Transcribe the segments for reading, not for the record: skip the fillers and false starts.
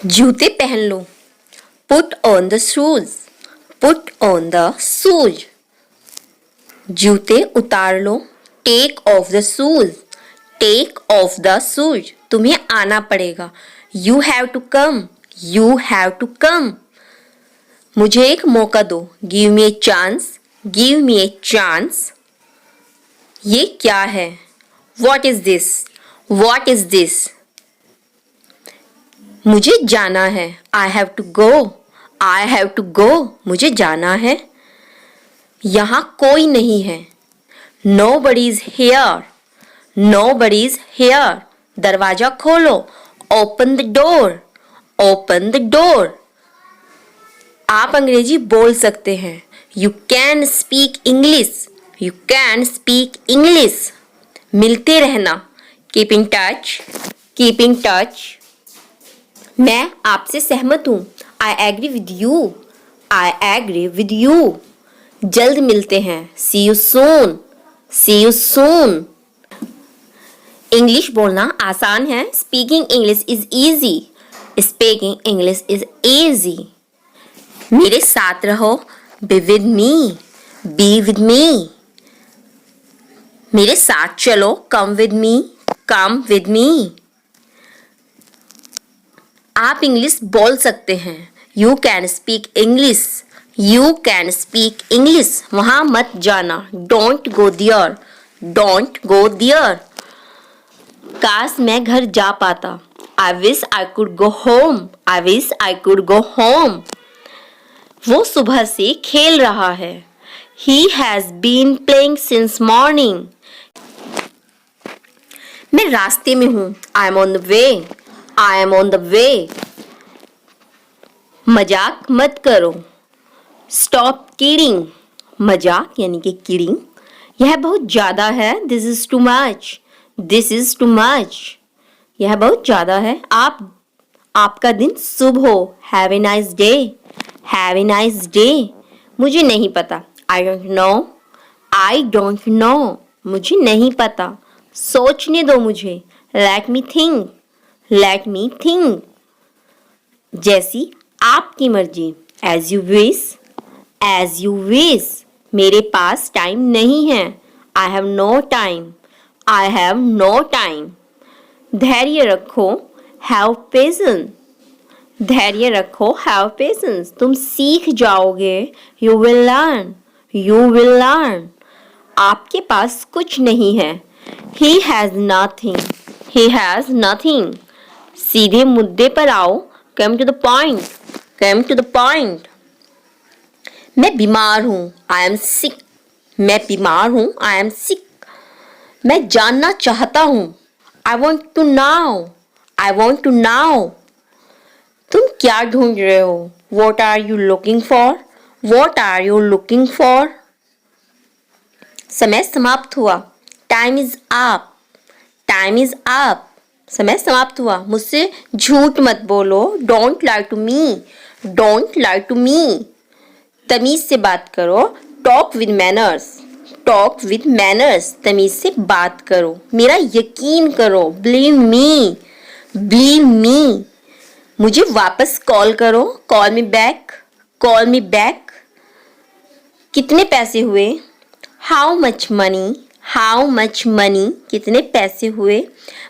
जूते पहन लो। Put on the shoes. Put on the shoes. जूते उतार लो। Take off the shoes. Take off the shoes. तुम्हें आना पड़ेगा। You have to come. You have to come. मुझे एक मौका दो। Give me a chance. Give me a chance. ये क्या है? What is this? What is this? मुझे जाना है। I have to go. I have to go. मुझे जाना है। यहाँ कोई नहीं है। Nobody is here. Nobody is here. दरवाजा खोलो। Open the door. Open the door. आप अंग्रेजी बोल सकते हैं। You can speak English. You can speak English. मिलते रहना। Keep in touch. Keep in touch. मैं आपसे सहमत हूँ। I agree with you. I agree with you. जल्द मिलते हैं। See you soon. See you soon. English बोलना आसान है। Speaking English is easy. Speaking English is easy. मेरे साथ रहो। Be with me. Be with me. मेरे साथ चलो। Come with me. Come with me. आप इंग्लिश बोल सकते हैं। You can speak English. You can speak English. वहाँ मत जाना। Don't go there. Don't go there. काश मैं घर जा पाता। I wish I could go home. I wish I could go home. वो सुबह से खेल रहा है। He has been playing since morning. मैं रास्ते में हूँ। I am on the way. I am on the way. मजाक मत करो। Stop kidding. मजाक यानी कि kidding। यह बहुत ज़्यादा है। This is too much. This is too much. यह बहुत ज़्यादा है। आपका दिन शुभ हो। Have a nice day. Have a nice day. मुझे नहीं पता। I don't know. I don't know. मुझे नहीं पता। सोचने दो मुझे। Let me think. Let me think. जैसी आपकी मर्जी। As you wish. As you wish. मेरे पास टाइम नहीं है। I have no time. I have no time. धैर्य रखो। Have patience. धैर्य रखो। Have patience. तुम सीख जाओगे। You will learn. You will learn. आपके पास कुछ नहीं है। He has nothing. He has nothing. सीधे मुद्दे पर आओ। Come to the point. Come to the point. मैं बीमार हूँ। I am sick. मैं बीमार हूँ। I am sick. मैं जानना चाहता हूँ। I want to know. I want to know. तुम क्या ढूंढ रहे हो? What are you looking for? What are you looking for? समय समाप्त हुआ। Time is up. Time is up. समय समाप्त हुआ। मुझसे झूठ मत बोलो। Don't lie to me. Don't lie to me. तमीज से बात करो। Talk with manners. Talk with manners. तमीज से बात करो। मेरा यकीन करो। Believe me. Believe me. मुझे वापस कॉल करो। Call me back. Call me back. कितने पैसे हुए? How much money? How much money? कितने पैसे हुए?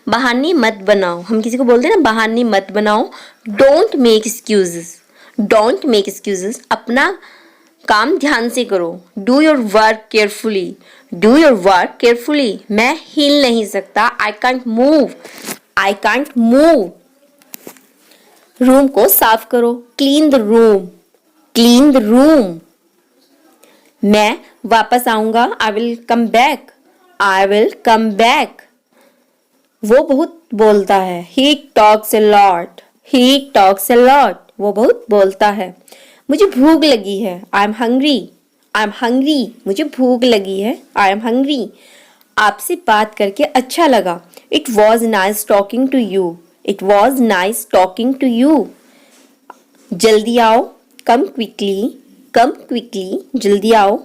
बहाने मत बनाओ। हम किसी को बोलते हैं ना, बहाने मत बनाओ। Don't make excuses. Don't make excuses. अपना काम ध्यान से करो। Do your work carefully. Do your work carefully. मैं हिल नहीं सकता। I can't move. I can't move. Room को साफ करो। Clean the room. Clean the room. मैं वापस आऊंगा। I will come back. I will come back. वो बहुत बोलता है। He talks a lot. He talks a lot. वो बहुत बोलता है। मुझे भूख लगी है। I am hungry. I am hungry. मुझे भूख लगी है। I am hungry. आपसे बात करके अच्छा लगा। It was nice talking to you. It was nice talking to you. जल्दी आओ। Come quickly. Come quickly. जल्दी आओ।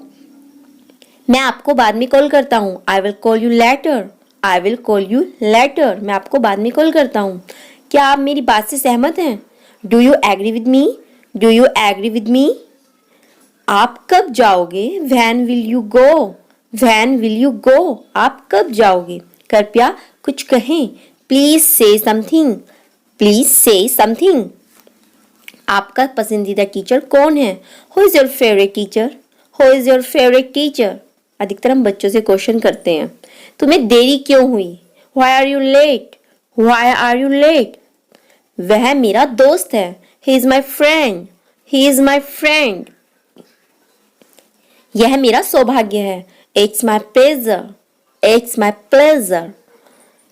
मैं आपको बाद में कॉल करता हूँ। I will call you later. I will call you later. मैं आपको बाद में कॉल करता हूँ। क्या आप मेरी बात से सहमत हैं? Do you agree with me? Do you agree with me? आप कब जाओगे? When will you go? When will you go? आप कब जाओगे? कृपया कुछ कहें. Please say something. Please say something. आपका पसंदीदा टीचर कौन है? Who is your favorite teacher? Who is your favorite teacher? अधिकतर हम बच्चों से क्वेश्चन करते हैं. तुम्हें देरी क्यों हुई? Why are you late? Why are you late? वह मेरा दोस्त है. He is my friend. He is my friend. यह मेरा सौभाग्य है. It's my pleasure. It's my pleasure.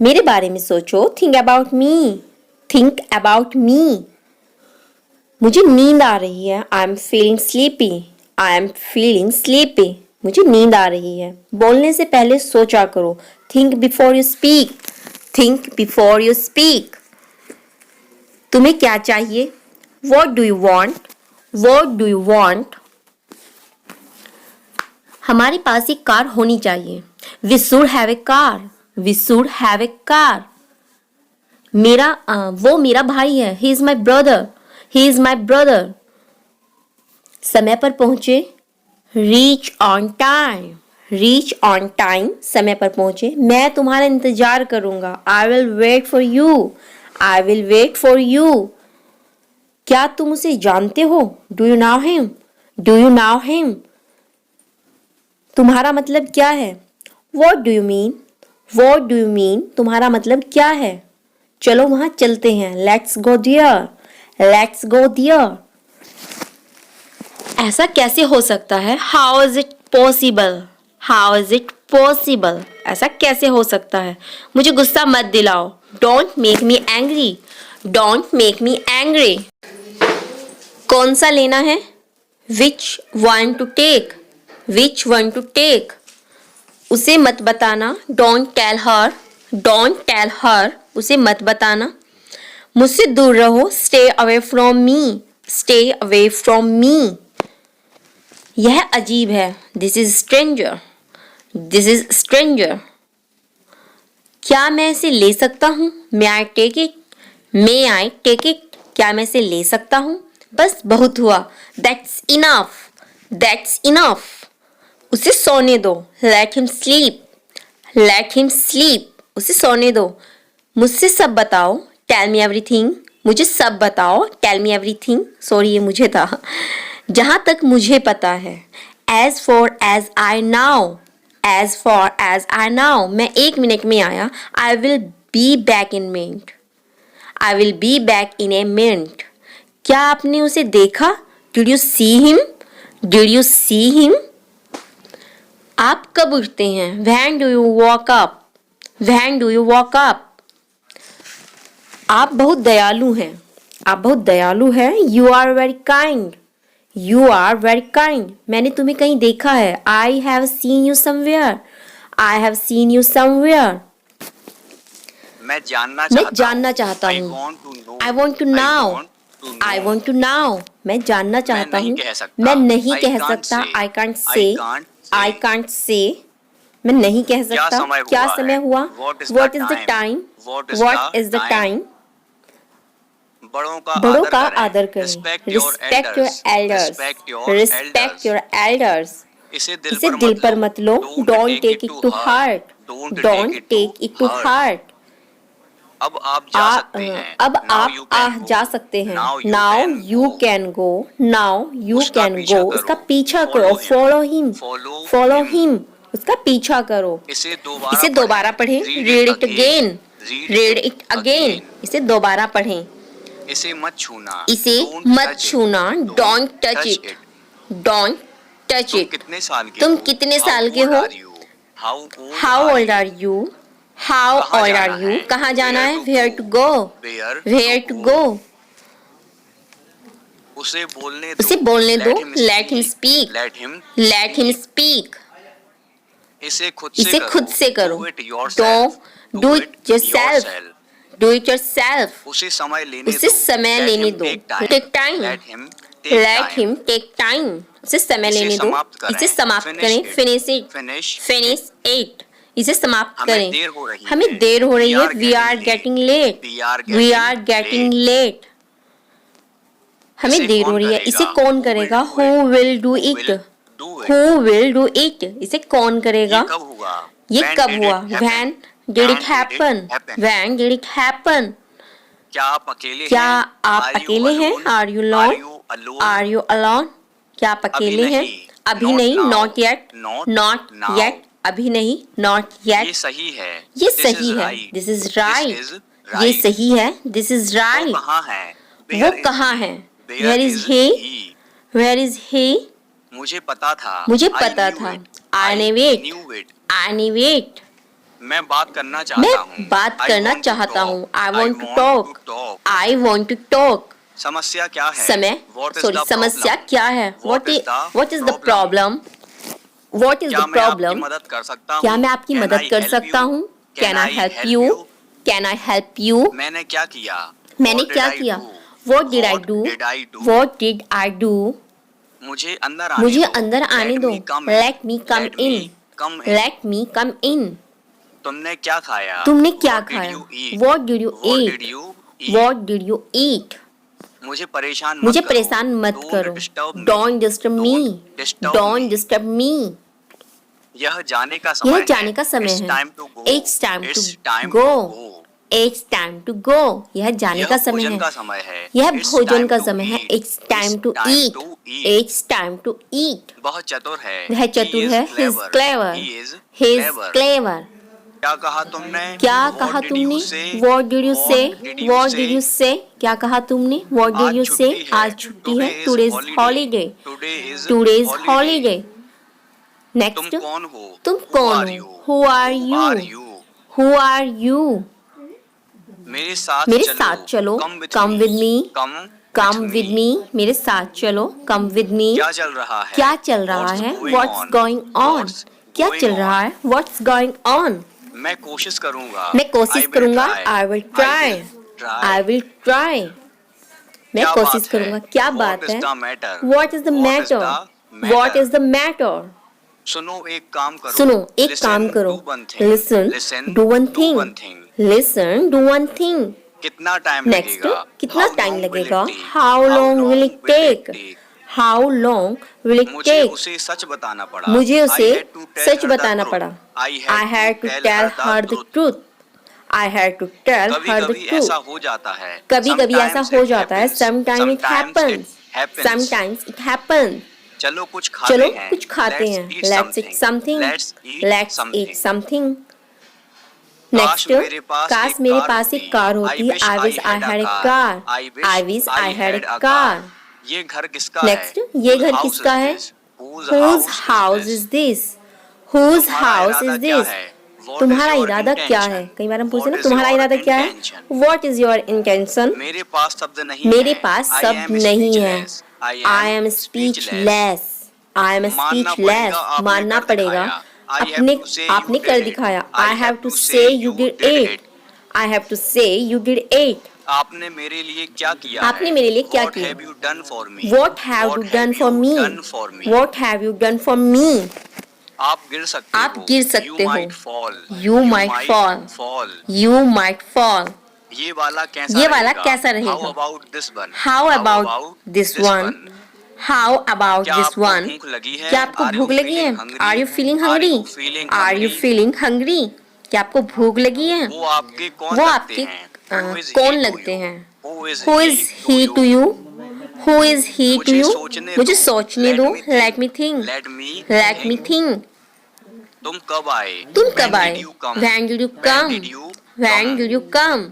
मेरे बारे में सोचो. Think about me. Think about me. मुझे नींद आ रही है. I'm feeling sleepy. I'm feeling sleepy. मुझे नींद आ रही है. बोलने से पहले सोचा करो. Think before you speak. Think before you speak. तुम्हें क्या चाहिए? What do you want? What do you want? हमारे पास एक कार होनी चाहिए. We should have a car. We should have a car. वो मेरा भाई है. He is my brother. He is my brother. समय पर पहुंचे. Reach on time. Reach on time. समय पर पहुंचे. मैं तुम्हारा इंतजार करूंगा. I will wait for you. I will wait for you. क्या तुम उसे जानते हो? Do you know him? Do you know him? तुम्हारा मतलब क्या है? What do you mean? What do you mean? तुम्हारा मतलब क्या है? चलो वहां चलते हैं. Let's go there. Let's go there. ऐसा कैसे हो सकता है? How is it possible? How is it possible? ऐसा कैसे हो सकता है? मुझे गुस्सा मत दिलाओ. Don't make me angry. Don't make me angry. कौन सा लेना है? Which one to take? Which one to take? उसे मत बताना. Don't tell her. Don't tell her. उसे मत बताना. मुझसे दूर रहो. Stay away from me. Stay away from me. यह अजीब है. This is stranger. This is stranger. क्या मैं इसे ले सकता हूँ? May I take it? May I take it? क्या मैं इसे ले सकता हूँ? बस बहुत हुआ. That's enough. That's enough. उसे सोने दो. Let him sleep. Let him sleep. उसे सोने दो. मुझसे सब बताओ. Tell me everything. मुझे सब बताओ. Tell me everything. सॉरी ये मुझे था. जहाँ तक मुझे पता है. As far as I know. As far as I know. मैं 1 मिनट में आया. I will be back in a minute. I will be back in a minute. क्या आपने उसे देखा? Did you see him? Did you see him? आप कब उठते हैं? When do you wake up? When do you wake up? आप बहुत दयालु हैं. आप बहुत दयालु हैं. You are very kind. You are very kind. मैंने तुम्हें कहीं देखा है. I have seen you somewhere. I have seen you somewhere. मैं जानना चाहता हूँ. I want to know. I want to know. मैं जानना चाहता हूँ. मैं नहीं कह सकता. I can't say. I can't say. मैं नहीं कह सकता. क्या समय हुआ? What is the time? What is the time? बड़ों का आदर करें. Respect your elders. Respect your elders. इसे दिल पर मत लो. Don't take it to heart. Don't take it to heart. अब आप जा सकते हैं. अब आप जा सकते हैं. Now you can go. Now you can go. उसका पीछा करो. Follow him. Follow him. उसका पीछा करो. इसे दोबारा पढ़ें. Read it again. Read it again. इसे दोबारा पढ़ें. इसे मत छूना. इसे मत छूना. Don't touch it. Don't touch it. तुम कितने साल के हो? How old are you? How old are you? कहाँ जाना है? Where to go? Where to go? उसे बोलने दो. Let him speak. Let him speak. इसे खुद से करो. Don't do it yourself. Do it yourself. उसे समय लेने दो. Take time. Let him take time. उसे समय लेने दो. इसे समाप्त करें. Finish it. Finish it. इसे समाप्त करें. हमें देर हो रही है. We are getting late. We are getting late. हमें इसे देर हो कौन रही है, करेगा? इसे कौन Who करेगा? will do who it? Will do Who it? will do it? Who will do it? इसे कौन करेगा? ये कब हुआ? ये When कब did हुआ? it happen? When did it When did it happen? happen? When did it happen? क्या आप अकेले क्या हैं? आप Are you अकेले हैं? alone? Are you Are alone? you alone? Are you alone? क्या आप अभी अकेले हैं? नहीं। अभी Not नहीं, now. not yet. Not Not now. yet. अभी नहीं, not ये yet. सही है। ये This सही is है. right. This is This right. is ये right. सही है. This is वो right. कहाँ है? वो Where is कहाँ he? है? Where Where is he? Where is he? मुझे पता था। मुझे I पता knew था. it. I knew it. knew it. I knew it. मैं बात करना मैं चाहता हूँ। बात I करना want to चाहता talk. हूँ. I I want to want talk. to talk. I want to talk. समस्या क्या है? समय What is सॉरी the समस्या problem? क्या है? What is the what is the problem? What is क्या the मैं आपकी problem? मदद कर सकता हूँ? क्या मैं आपकी Can मदद I कर help सकता you? हूँ? Can Can I help you? Can I help you? मैंने क्या किया? मैंने What did क्या I किया? do? What did I What do? did I do? What did I do? मुझे अंदर आने मुझे दो। अंदर आने Let दो. me come in. Let me come Let me in. come in. Let me come in. तुमने क्या खाया? तुमने क्या What did खाया? you eat? What did you What eat? did you eat? What did you eat? मुझे परेशान मत मुझे करो। परेशान मत Don't करो. disturb me. Don't disturb me. Don't disturb Don't me. disturb me. यह जाने का समय यह जाने का समय It's है. time to go. It's time It's to time go. to go. It's time to go. यह जाने यह का समय भोजन है. का समय है यह It's भोजन time का to समय है. eat. It's time to It's time eat. to eat. It's time to eat. बहुत चतुर है वह चतुर है. He is clever. He is He is clever. clever. क्या कहा तुमने क्या What कहा did तुमने? you say? What did you say? What did you What say? did you say? क्या कहा तुमने? What did आज you say? छुट्टी है आज छुट्टी है. Today Today is is holiday. Today is Today is holiday. holiday. तुम Next. कौन हो तुम Who कौन are हो? you? Who are Who you? are you? Who are you? मेरे साथ मेरे चलो साथ चलो. Come with me. Come with me. मेरे साथ चलो. Come with me. क्या चल रहा है क्या चल रहा What's है? going What's on? going on? What's क्या going चल on? रहा है? What's going on? मैं कोशिश करूंगा मैं कोशिश I will करूंगा. try. I will try. try. I will try. मैं क्या कोशिश बात है? करूंगा. क्या What बात is है? the matter? What is the What is matter? the What matter? is the matter? सुनो एक काम करो सुनो एक Listen, काम करो. do one thing. Listen. Listen, Do one do thing. one thing. Listen. Do one thing. कितना टाइम Next. लगेगा कितना How टाइम long will लगेगा? it take? How long will it take? take? How long will it मुझे take? उसे सच बताना पड़ा मुझे I उसे had to tell such her the बताना truth. पड़ा. I had to tell her the truth. I had to tell कभी her the कभी ऐसा truth. हो जाता है कभी कभी ऐसा Sometimes हो it जाता है. happens. Sometimes it happens. happens. Sometimes it happens. चलो कुछ खाते चलो हैं कुछ खाते हैं. Let's eat something. Let's eat something. Next. काश मेरे पास एक कार होती. I wish I had a car. I wish I had a car. ये घर किसका Next. है ये घर किसका है? Whose house is this? Whose house is this? तुम्हारा इरादा क्या है? कई बार हम पूछते हैं ना तुम्हारा इरादा क्या है? What is your intention? मेरे पास शब्द नहीं मेरे है. पास I शब्द am नहीं है. speechless. I am speechless. I am speechless. मानना पड़ेगा. आपने कर दिखाया. I have to say you did it. I have to say you did it. आपने मेरे लिए क्या किया आपने है? मेरे लिए क्या What किया? have you done for me? What have you done for me? done for me? What have you done for me? आप गिर सकते आप हो. गिर सकते You हो. might fall. You might fall. fall. You might fall. ये वाला कैसा ये रहेगा? वाला कैसा रहेगा? How about this one? How about this one? How about क्या this आपको one? भूख लगी है? क्या आपको Are you भूख लगी है? feeling hungry? Are you feeling Are hungry? you feeling Are you hungry? feeling hungry? क्या आपको भूख लगी है? वो आपके कौन वो लगते आपके हैं? Who is कौन he to लगते you? हैं? Who is Who is he to you? Who is he to मुझे you? सोचने मुझे दो. सोचने दो. Let me think. Let me Let me think. तुम कब आए? तुम कब When आए? did you come? When did you When come? did you When come? did you come?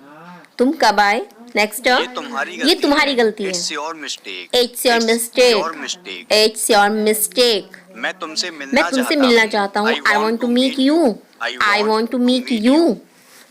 तुम कब आए? Next. ये तुम्हारी गलती है. It's your mistake. It's your mistake. Your mistake. It's your mistake. मैं तुमसे मैं मिलना चाहता हूँ. I want to meet you. I want to meet you.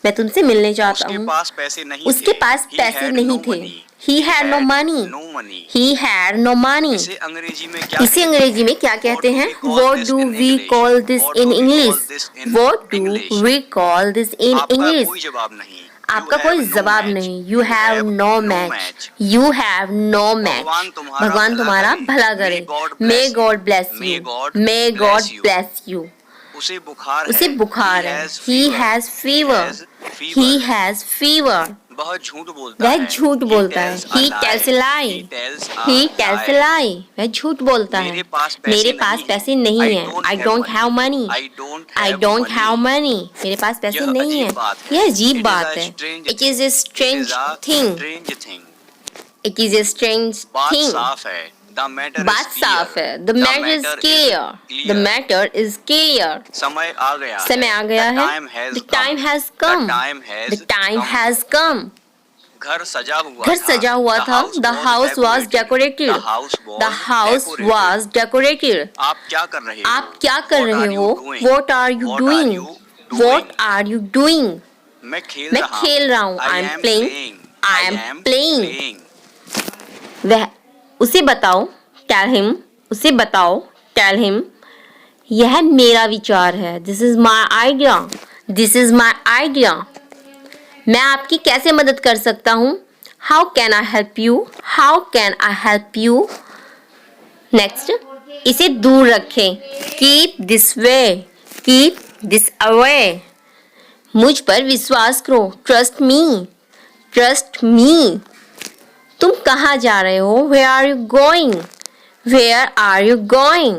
मैं तुमसे मिलने चाहता उसके हूँ. पास पैसे नहीं उसके थे. पास He पैसे had नहीं no थे. money. He had no money. No money. He had no money. इसे अंग्रेजी में क्या इसे अंग्रेजी में क्या कहते हैं? What do we call this in English? What do we call this in आपका English? कोई जवाब नहीं. आपका कोई जवाब नहीं. You have no match. You have no match. भगवान तुम्हारा भला करे. May God bless you. May God bless you. उसे बुखार है. He has fever. He has fever. वह झूठ बोलता वह है। झूठ बोलता है। He tells a lie. He tells a lie. वह झूठ बोलता है। मेरे पास पैसे नहीं है। I don't have money. I don't have money. मेरे पास पैसे नहीं है। यह अजीब बात है। It is a strange thing. It is a strange बात thing. साफ है। बात साफ है। The matter is clear. The matter is clear. समय आ गया है। समय आ गया है। The time has come. The time has come. घर सजा हुआ था। The house was decorated. The house was decorated. आप क्या कर रहे हो? आप क्या कर रहे हो? What are you doing? What are you doing? मैं मैं खेल रहा हूँ। I am playing. I am playing. वह उसे बताओ, tell him. उसे बताओ, tell him. यह मेरा विचार है। This is my idea. This is my idea. मैं आपकी कैसे मदद कर सकता हूँ? How can I help you? How can I help you? Next, इसे दूर रखें। Keep this way. Keep this away. मुझ पर विश्वास करो। Trust me. Trust me. तुम कहाँ जा रहे हो? Where are you going? Where are you going?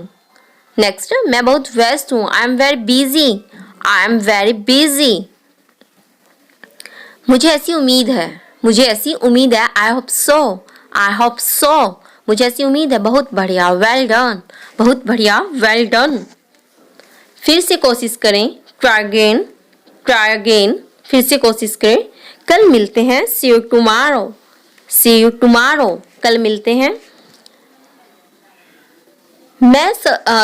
Next, मैं बहुत व्यस्त हूँ। I am very busy. I am very busy. मुझे ऐसी उम्मीद है। मुझे ऐसी उम्मीद है। I hope so. I hope so. मुझे ऐसी उम्मीद है। बहुत बढ़िया। Well done. बहुत बढ़िया। Well done. फिर से कोशिश करें। Try again. Try again. फिर से कोशिश करें। कल मिलते हैं। See you tomorrow. See you tomorrow. कल मिलते हैं। मैं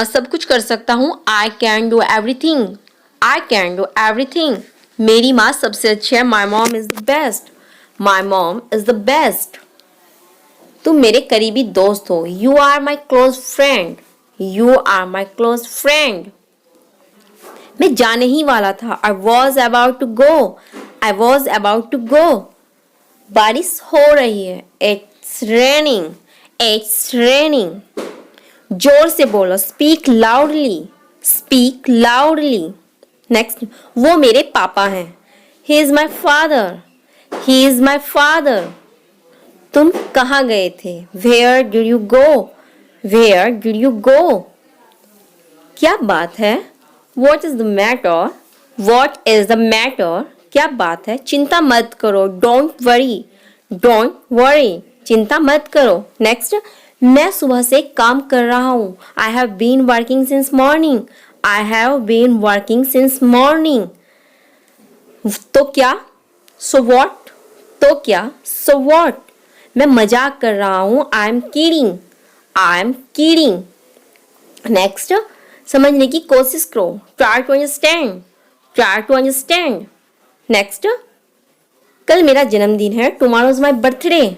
सब कुछ कर सकता हूँ। I can do everything. I can do everything. मेरी माँ सबसे अच्छी है। My mom is the best. My mom is the best. तुम मेरे करीबी दोस्त हो। You are my close friend. You are my close friend. मैं जाने ही वाला था। I was about to go. I was about to go. बारिश हो रही है। It's raining. It's raining. जोर से बोलो। Speak loudly. Speak loudly. Next, वो मेरे पापा हैं। He is my father. He is my father. तुम कहाँ गए थे? Where did you go? Where did you go? क्या बात है? What is the matter? What is the matter? क्या बात है? चिंता मत करो। Don't worry. Don't worry. चिंता मत करो। Next, मैं सुबह से काम कर रहा हूँ। I have been working since morning. I have been working since morning. तो क्या? So what? तो क्या? So what? मैं मजाक कर रहा हूँ। I am kidding. I am kidding. Next, समझने की कोशिश करो। Try to understand. Try to understand. Next, कल मेरा जन्मदिन है। Tomorrow is my birthday.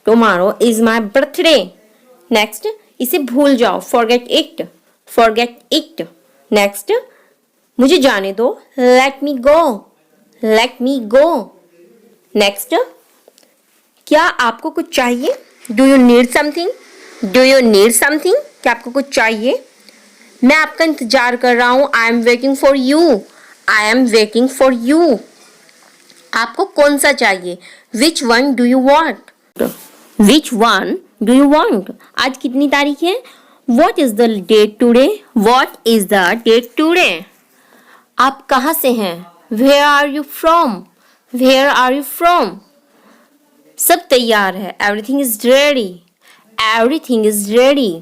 Tomorrow is my birthday. Next, इसे भूल जाओ। Forget it. Forget it. Next, मुझे जाने दो। Let me go. Let me go. Next, क्या आपको कुछ चाहिए? Do you need something? Do you need something? क्या आपको कुछ चाहिए? मैं आपका इंतजार कर रहा हूँ। I am waiting for you. I am waiting for you. आपको कौन सा चाहिए? Which one do you want? Which one do you want? आज कितनी तारीख है? What is the date today? What is the date today? आप कहाँ से हैं? Where are you from? Where are you from? सब तैयार है। Everything is ready. Everything is ready.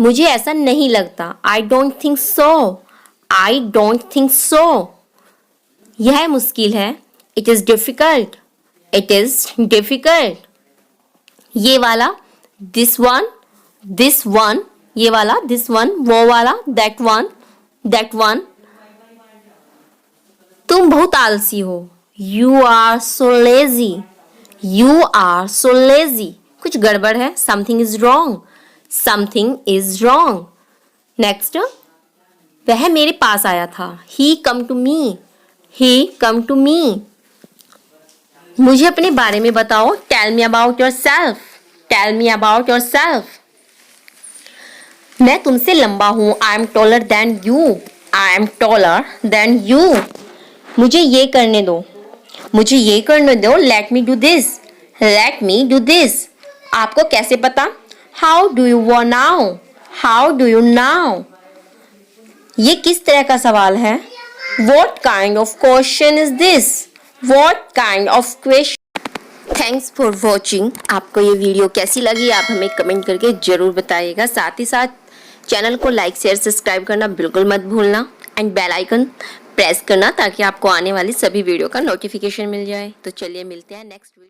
मुझे ऐसा नहीं लगता। I don't think so. I don't think so. यह मुश्किल है। It is difficult. It is difficult. ये वाला this one, this one, ये वाला this one, वो वाला that one, that one. तुम बहुत आलसी हो। You are so lazy. You are so lazy. कुछ गड़बड़ है। Something is wrong. Something is wrong. Next, वह मेरे पास आया था। He come to me. He come to me. मुझे अपने बारे में बताओ। Tell me about yourself. Tell me about yourself. मैं तुमसे लंबा हूँ। I am taller than you. I am taller than you. मुझे ये करने दो। मुझे ये करने दो, let me do this, let me do this. आपको कैसे पता? हाउ डू यू वो now, how do you now. ये किस तरह का सवाल है? What kind of question is this? What kind of question? Thanks for watching. आपको ये वीडियो कैसी लगी आप हमें कमेंट करके ज़रूर बताइएगा। साथ ही साथ चैनल को लाइक शेयर सब्सक्राइब करना बिल्कुल मत भूलना एंड बेल आइकन प्रेस करना ताकि आपको आने वाली सभी वीडियो का नोटिफिकेशन मिल जाए। तो चलिए मिलते हैं नेक्स्ट वीडियो।